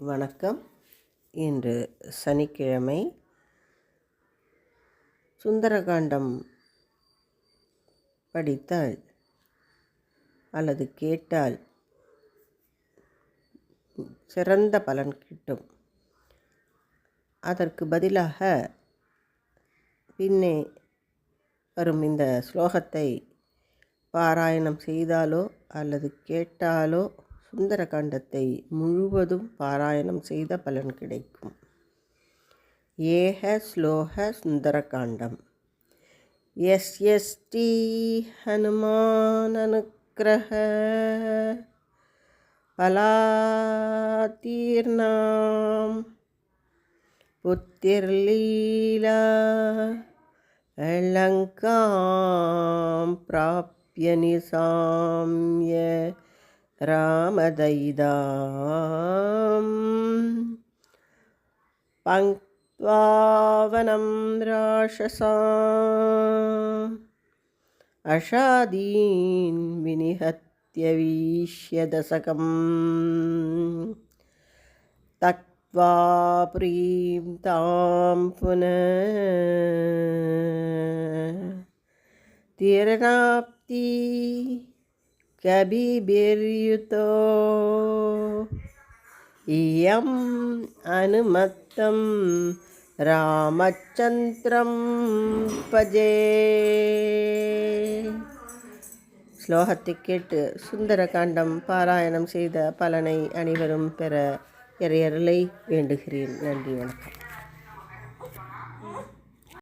வணக்கம். இன்று சனிக்கிழமை. சுந்தரகாண்டம் படித்தால் அல்லது கேட்டால் சிறந்த பலன் கிட்டும். அதற்கு பதிலாக பின்னே வரும் இந்த ஸ்லோகத்தை பாராயணம் செய்தாலோ அல்லது கேட்டாலோ சுந்தரகாண்டத்தை முழுவதும் பாராயணம் செய்த பலன் கிடைக்கும். ஏக ஸ்லோக சுந்தரகாண்டம். எஸ்எஸ்டி ஹனுமான் அனுக்கிரக பலாதீர்ணாம் புத்திர்லீலா லங்காம் பிராப்ய நிசாம்ய ராமதயிதாம் பங்க்த்வாவனம் ராஷசாம் அஷாதீன் வினிஹத்ய வீஷ்ய தசகம் தக்த்வா ப்ரீம் தாம் புனः தீர்ணாப்தி கபிபிர்யுதோ இயம் அனுமத்தம் ராமச்சந்திரம் பஜே. ஸ்லோகத்தை கேட்டு சுந்தரகாண்டம் பாராயணம் செய்த பலனை அனைவரும் பெற இறையருளை வேண்டுகிறேன். நன்றி, வணக்கம்.